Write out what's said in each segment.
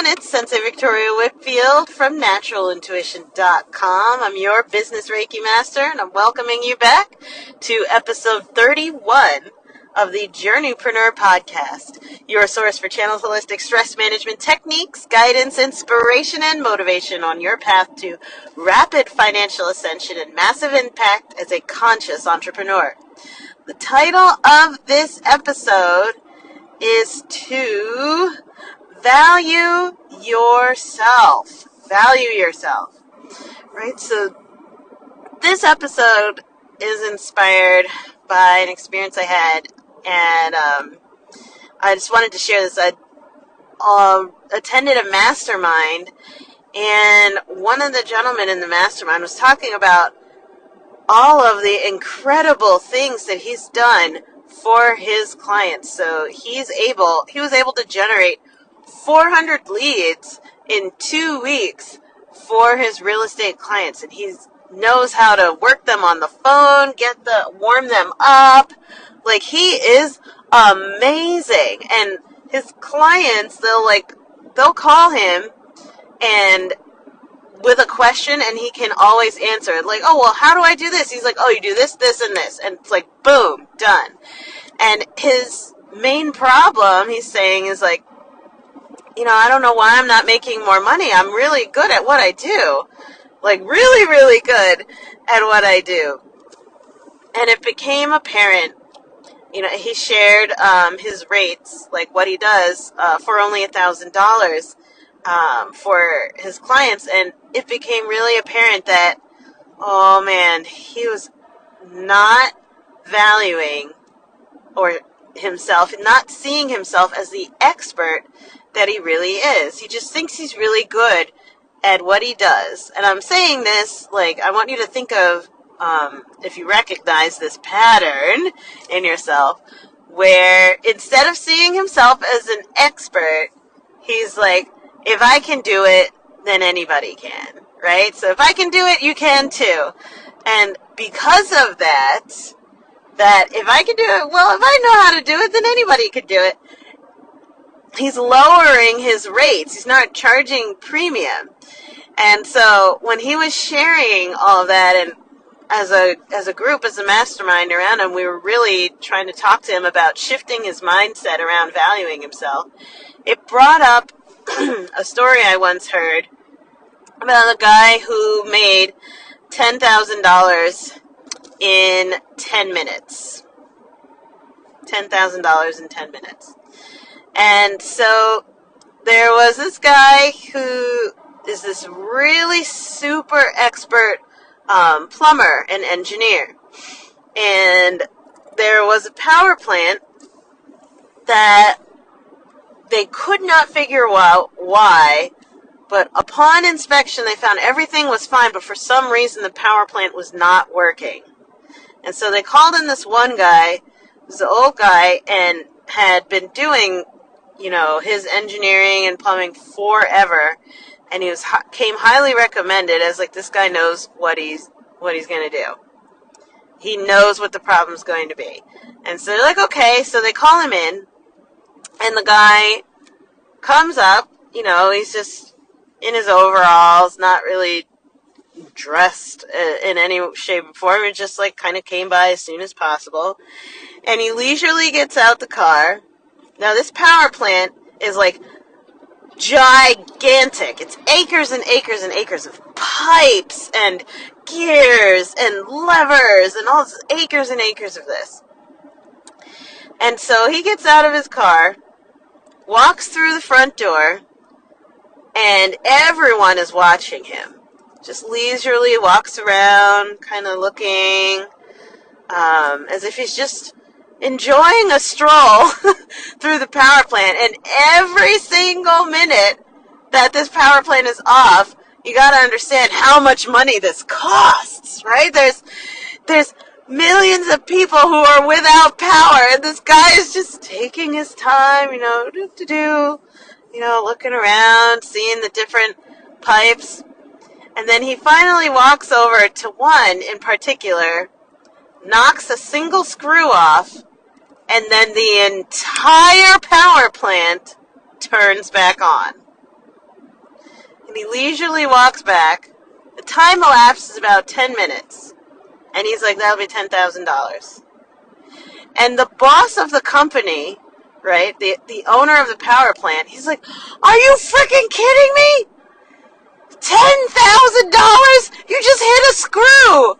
everyone. It's Sensei Victoria Whitfield from naturalintuition.com. I'm your business Reiki master, and I'm welcoming you back to episode 31 of the Journeypreneur Podcast, your source for channeled holistic stress management techniques, guidance, inspiration, and motivation on your path to rapid financial ascension and massive impact as a conscious entrepreneur. The title of this episode is to value yourself. Value yourself. Right? So this episode is inspired by an experience I had, and I just wanted to share this. I attended a mastermind, and one of the gentlemen in the mastermind was talking about all of the incredible things that he's done for his clients. So he was able to generate 400 leads in 2 weeks for his real estate clients, and he knows how to work them on the phone, warm them up. Like, he is amazing. And his clients, they'll call him and with a question, and he can always answer it. Like, oh, well, how do I do this? He's like, oh, you do this, this, and this. And it's like, boom, done. And his main problem, he's saying, is like, I don't know why I'm not making more money. I'm really good at what I do. Like, really, really good at what I do. And it became apparent, he shared his rates, like what he does for only $1,000 for his clients. And it became really apparent that, oh man, he was not valuing himself, not seeing himself as the expert that he really is. He just thinks he's really good at what he does. And I'm saying this, I want you to think of, if you recognize this pattern in yourself, where instead of seeing himself as an expert, he's like, if I can do it, then anybody can, right? So if I can do it, you can too. And because of that if I can do it, well, if I know how to do it, then anybody could do it. He's lowering his rates. He's not charging premium. And so when he was sharing all of that, and as a group, as a mastermind around him, we were really trying to talk to him about shifting his mindset around valuing himself. It brought up a story I once heard about a guy who made $10,000 in 10 minutes. $10,000 in 10 minutes. And so there was this guy who is this really super expert plumber and engineer. And there was a power plant that they could not figure out why, but upon inspection they found everything was fine, but for some reason the power plant was not working. And so they called in this one guy, who's an old guy, and had been doing his engineering and plumbing forever, and he came highly recommended as this guy knows what he's going to do. He knows what the problem's going to be. And so they're like, okay, so they call him in, and the guy comes up, he's just in his overalls, not really dressed in any shape or form. It just kind of came by as soon as possible. And he leisurely gets out the car. Now, this power plant is gigantic. It's acres and acres and acres of pipes and gears and levers and all this, acres and acres of this. And so he gets out of his car, walks through the front door, and everyone is watching him. Just leisurely walks around, kind of looking as if he's just enjoying a stroll through the power plant. And every single minute that this power plant is off, you got to understand how much money this costs, right? There's millions of people who are without power, and this guy is just taking his time, looking around, seeing the different pipes. And then he finally walks over to one in particular, knocks a single screw off, and then the entire power plant turns back on. And he leisurely walks back. The time elapses about 10 minutes. And he's like, that'll be $10,000. And the boss of the company, right, the owner of the power plant, he's like, are you freaking kidding me? $10,000? You just hit a screw.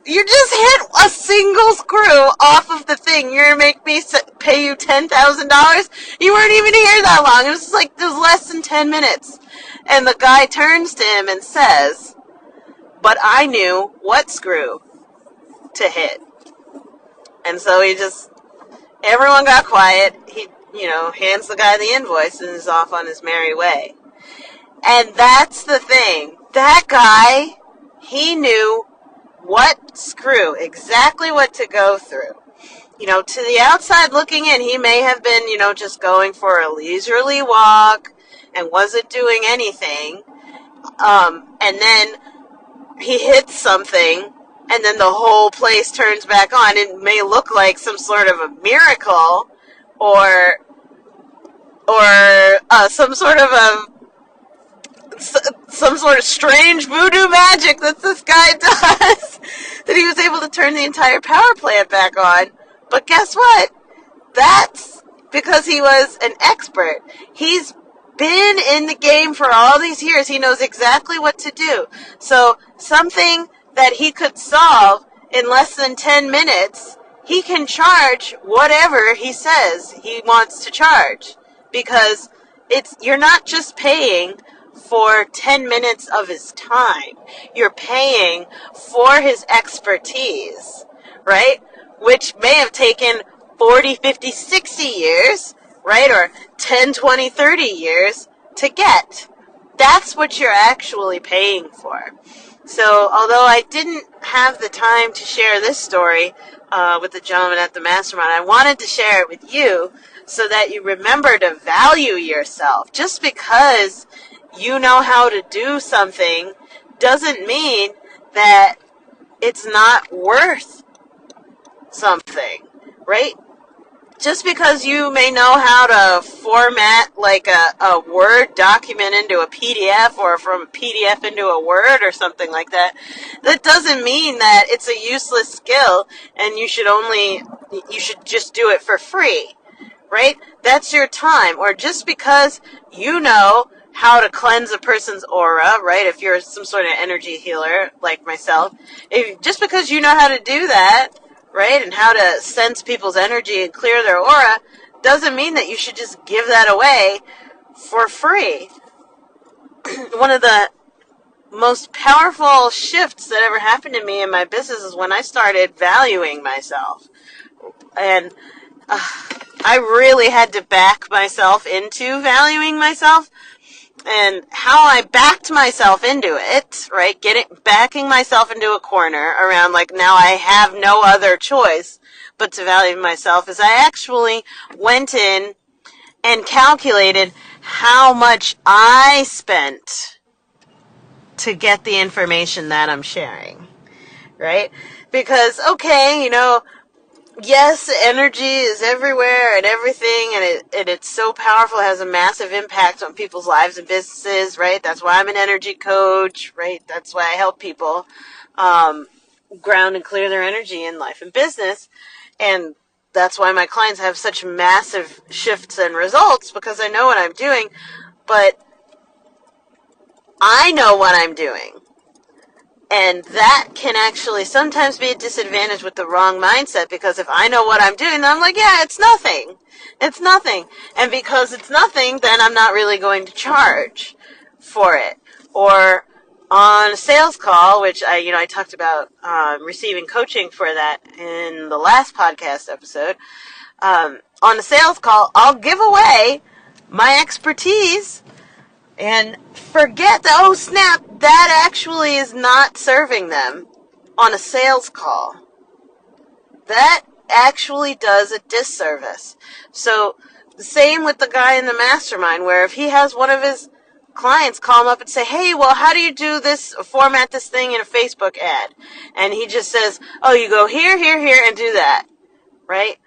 You just hit a single screw off of the thing. You're going to make me pay you $10,000? You weren't even here that long. It was less than 10 minutes. And the guy turns to him and says, but I knew what screw to hit. And so everyone got quiet. He, hands the guy the invoice and is off on his merry way. And that's the thing. That guy, he knew what screw, exactly what to go through. To the outside looking in, he may have been, just going for a leisurely walk and wasn't doing anything. And then he hits something, and then the whole place turns back on. It may look like some sort of a miracle or some sort of strange voodoo magic that this guy does, that he was able to turn the entire power plant back on. But guess what? That's because he was an expert. He's been in the game for all these years. He knows exactly what to do. So something that he could solve in less than 10 minutes, he can charge whatever he says he wants to charge. Because you're not just paying for 10 minutes of his time. You're paying for his expertise, right? Which may have taken 40, 50, 60 years, right? Or 10, 20, 30 years to get. That's what you're actually paying for. So, although I didn't have the time to share this story with the gentleman at the mastermind, I wanted to share it with you so that you remember to value yourself. Just because you know how to do something doesn't mean that it's not worth something, right? Just because you may know how to format like a Word document into a PDF or from a PDF into a Word or something like that, that doesn't mean that it's a useless skill and you should just do it for free, right? That's your time. Or just because you know how to cleanse a person's aura, right? If you're some sort of energy healer like myself, just because you know how to do that, right, and how to sense people's energy and clear their aura, doesn't mean that you should just give that away for free. One of the most powerful shifts that ever happened to me in my business is when I started valuing myself. And I really had to back myself into valuing myself. And how I backed myself into it, right, backing myself into a corner around like now I have no other choice but to value myself, is I actually went in and calculated how much I spent to get the information that I'm sharing, right? Because, okay, yes, energy is everywhere and everything, and it's so powerful, it has a massive impact on people's lives and businesses, right? That's why I'm an energy coach, right? That's why I help people ground and clear their energy in life and business, and that's why my clients have such massive shifts and results, because I know what I'm doing, but I know what I'm doing. And that can actually sometimes be a disadvantage with the wrong mindset, because if I know what I'm doing, then I'm like, yeah, it's nothing. It's nothing. And because it's nothing, then I'm not really going to charge for it. Or on a sales call, which I talked about receiving coaching for that in the last podcast episode. On a sales call, I'll give away my expertise and forget that, oh snap, that actually is not serving them on a sales call. That actually does a disservice. So the same with the guy in the mastermind, where if he has one of his clients call him up and say, hey, well, how do you do this, format this thing in a Facebook ad? And he just says, oh, you go here, here, here, and do that, right?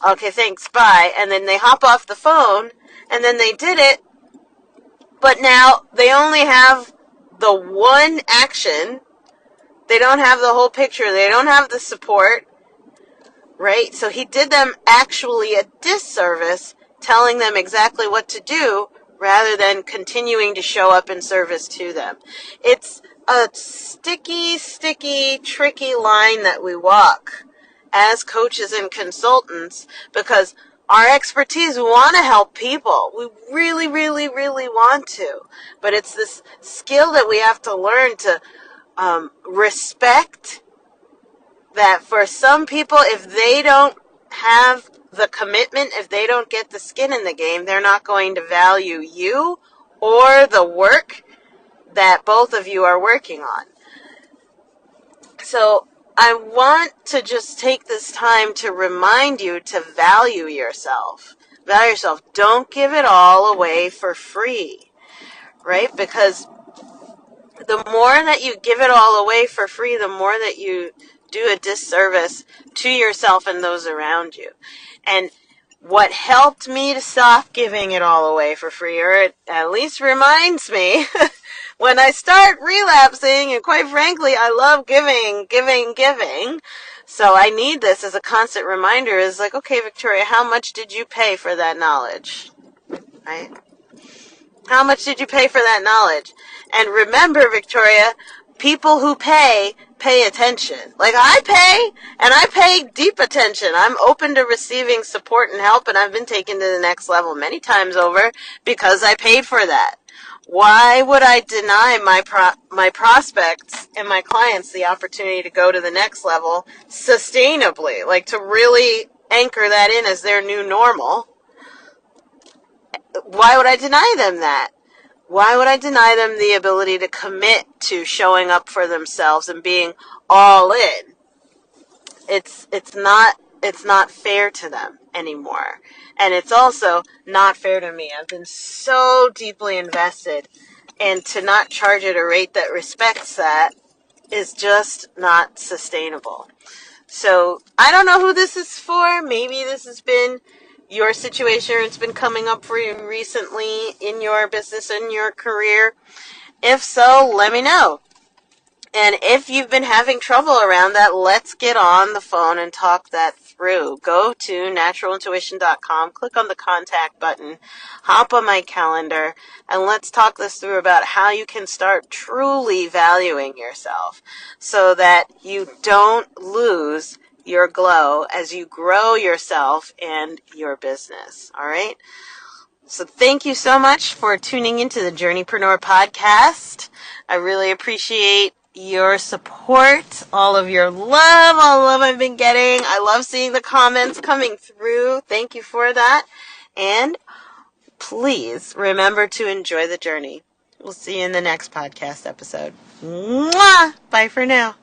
Okay, thanks, bye. And then they hop off the phone, and then they did it But now they only have the one action. They don't have the whole picture. They don't have the support, right? So he did them actually a disservice, telling them exactly what to do rather than continuing to show up in service to them. It's a sticky, tricky line that we walk as coaches and consultants, because our expertise, we want to help people. We really, really, really want to. But it's this skill that we have to learn to respect that for some people, if they don't have the commitment, if they don't get the skin in the game, they're not going to value you or the work that both of you are working on. So I want to just take this time to remind you to value yourself. Value yourself. Don't give it all away for free, right? Because the more that you give it all away for free, the more that you do a disservice to yourself and those around you. And what helped me to stop giving it all away for free, or it at least reminds me, when I start relapsing, and quite frankly, I love giving. So I need this as a constant reminder, is like, okay, Victoria, how much did you pay for that knowledge? Right? How much did you pay for that knowledge? And remember, Victoria, people who pay attention. Like I pay, and I pay deep attention. I'm open to receiving support and help, and I've been taken to the next level many times over because I paid for that. Why would I deny my prospects and my clients the opportunity to go to the next level sustainably, like to really anchor that in as their new normal? Why would I deny them that? Why would I deny them the ability to commit to showing up for themselves and being all in? It's not fair to them anymore. And it's also not fair to me. I've been so deeply invested, and to not charge at a rate that respects that is just not sustainable. So I don't know who this is for. Maybe this has been your situation, or it's been coming up for you recently in your business and your career. If so, let me know. And if you've been having trouble around that, let's get on the phone and talk that through. Go to naturalintuition.com, click on the contact button, hop on my calendar, and let's talk this through about how you can start truly valuing yourself so that you don't lose your glow as you grow yourself and your business. All right? So thank you so much for tuning into the Journeypreneur Podcast. I really appreciate your support, all of your love, all the love I've been getting. I love seeing the comments coming through. Thank you for that. And please remember to enjoy the journey. We'll see you in the next podcast episode. Mwah! Bye for now.